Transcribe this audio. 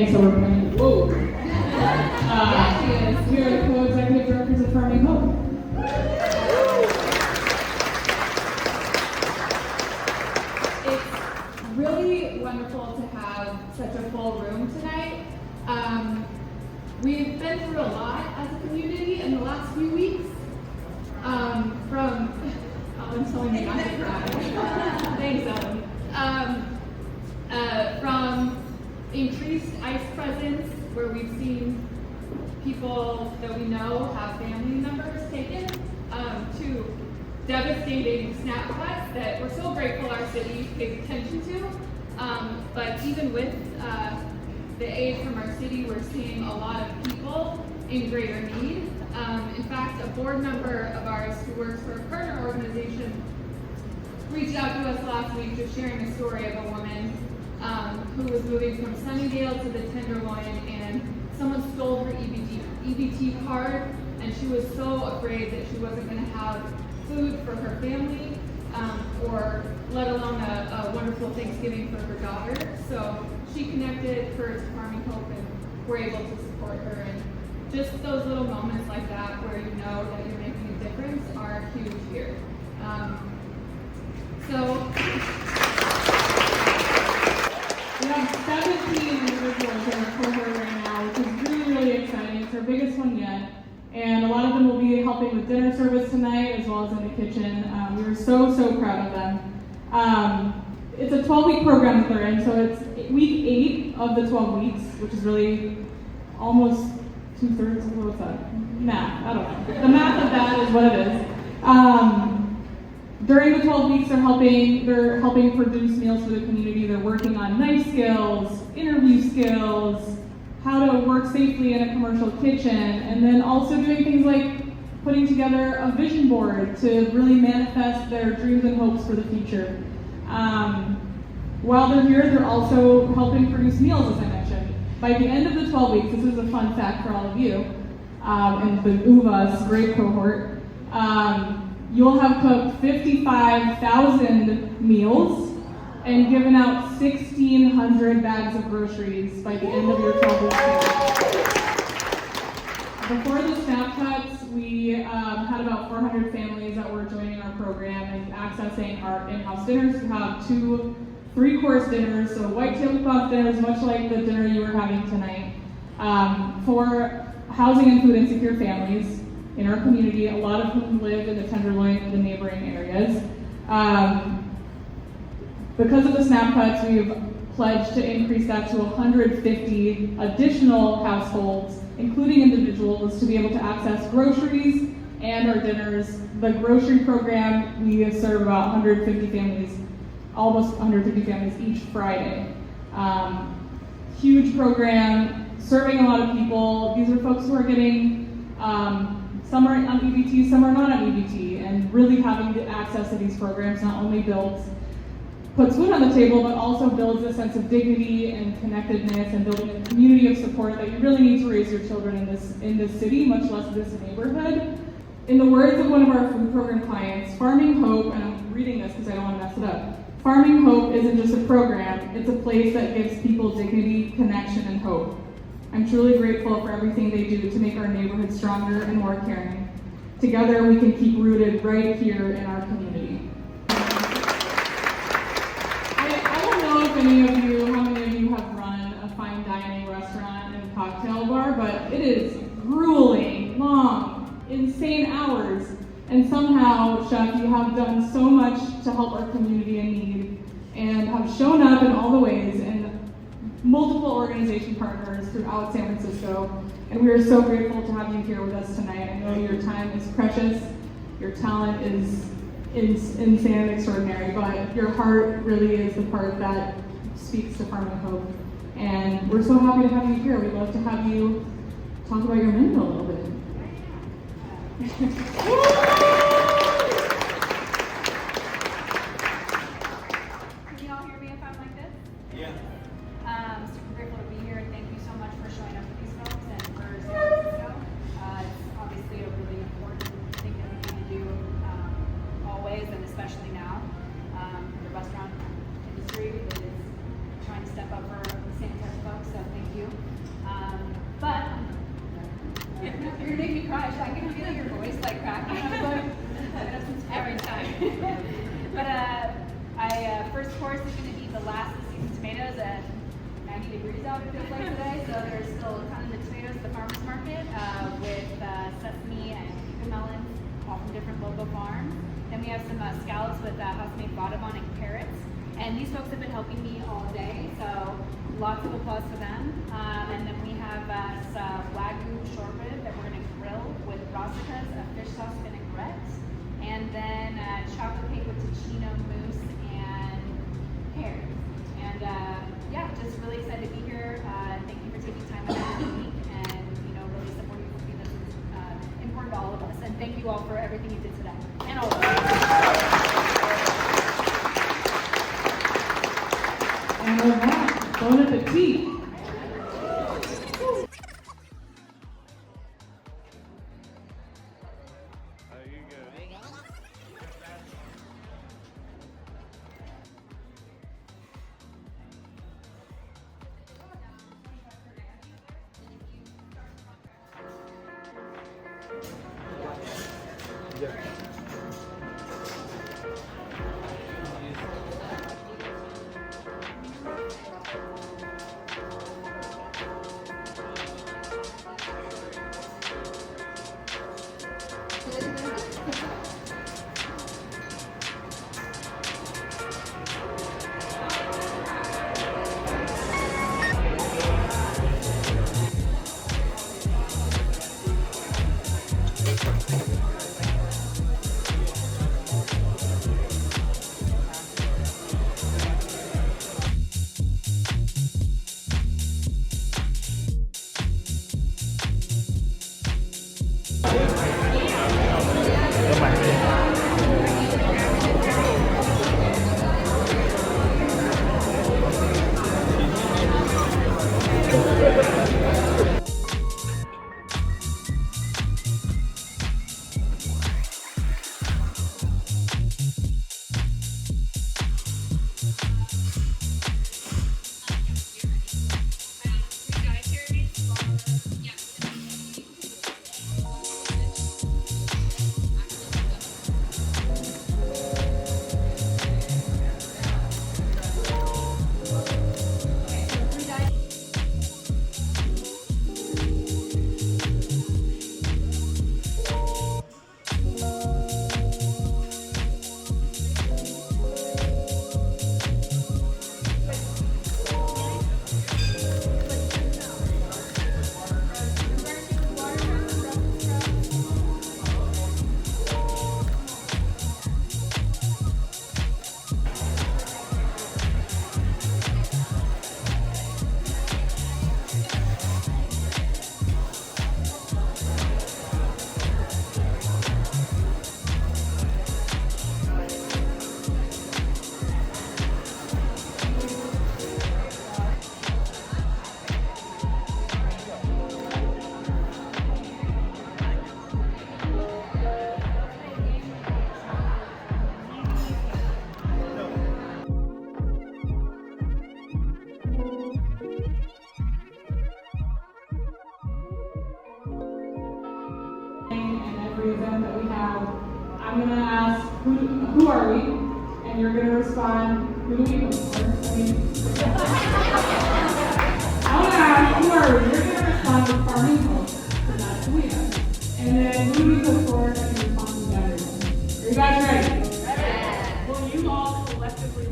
today, so we're playing. Whoa. We are the co-executive directors of Farming Hope. It's really wonderful to have such a full room tonight. We've been through a lot as a community in the last few weeks. From Alan's telling me not to cry. Thanks, Alan. From increased ICE presence, where we've seen people that we know have family members taken, to devastating snap cuts that we're so grateful our city pays attention to. But even with the aid from our city, we're seeing a lot of people in greater need. In fact, a board member of ours who works for a partner organization reached out to us last week just sharing a story of a woman who was moving from Sunnydale to the Tenderloin, and someone stole her EBT card, and she was so afraid that she wasn't going to have food for her family, or let alone a wonderful Thanksgiving for her daughter. So she connected her to Farming Hope, and we're able to support her. And just those little moments like that where you know that you're making a difference are huge here. We have 17 individuals in our cohort right now, which is really, really exciting. It's our biggest one yet. And a lot of them will be helping with dinner service tonight, as well as in the kitchen. We are so, so proud of them. It's a 12-week program that they're in, so it's week 8 of the 12 weeks, which is really almost 2/3 of what's that? Math, I don't know. The math of that is what it is. During the 12 weeks, they're helping produce meals for the community. They're working on knife skills, interview skills, how to work safely in a commercial kitchen, and then also doing things like putting together a vision board to really manifest their dreams and hopes for the future. While they're here, they're also helping produce meals, as I mentioned. By the end of the 12 weeks, this is a fun fact for all of you, and the UVA's great cohort, you'll have cooked 55,000 meals and given out 1,600 bags of groceries by the end of your 12-week period. Before the snap cuts, we had about 400 families that were joining our program and accessing our in-house dinners. We have 2 3-course dinners, so white tablecloth dinners, much like the dinner you were having tonight, for housing and food insecure families in our community, a lot of whom live in the Tenderloin and the neighboring areas. Because of the snap cuts, we've pledged to increase that to 150 additional households, including individuals, to be able to access groceries and our dinners. The grocery program, we serve about 150 families, almost 150 families each Friday. Huge program, serving a lot of people. These are folks who are getting, some are on EBT, some are not on EBT, and really having the access to these programs not only puts food on the table, but also builds a sense of dignity and connectedness and building a community of support that you really need to raise your children in this city, much less this neighborhood. In the words of one of our food program clients, Farming Hope, and I'm reading this because I don't want to mess it up, Farming Hope isn't just a program, it's a place that gives people dignity, connection, and hope. I'm truly grateful for everything they do to make our neighborhood stronger and more caring. Together, we can keep rooted right here in our community. I don't know how many of you have run a fine dining restaurant and cocktail bar, but it is grueling, long, insane hours. And somehow, Chef, you have done so much to help our community in need and have shown up in all the ways in multiple organization partners throughout San Francisco. And we are so grateful to have you here with us tonight. I know your time is precious, your talent is insane and extraordinary, but your heart really is the part that speaks to Farming Hope. And we're so happy to have you here. We'd love to have you talk about your menu a little bit. Can you all hear me if I'm like this? Yeah. Super grateful to be here. Thank you so much for showing up with these folks and for San Francisco. It's obviously a really important thing that we need to do always, and especially now. The restaurant industry is trying to step up for the same type of folks, so thank you. degrees out, it feels like today, so there's still a ton of the tomatoes at the farmer's market with sesame and cucumber melons, all from different local farms. Then we have some scallops with house-made baudabon and carrots. And these folks have been helping me all day, so lots of applause for them. And then we have some Wagyu short rib that we're going to grill with brassicas, a fish sauce vinaigrette, and then chocolate cake with tocino mousse and pears. And yeah, just really excited to be here. Thank you for taking time out of your week and really supporting something that's important to all of us. And thank you all for everything you did today. And all of us. And with that, bon appetit. Event that we have, I'm going to ask, who are we? And you're going to respond, who do we vote for? I want to ask, who are we? You're going to respond with Farming Hope, so that's who we are. And then who do we vote for? And you respond with everyone. Are you guys ready? Will you all collectively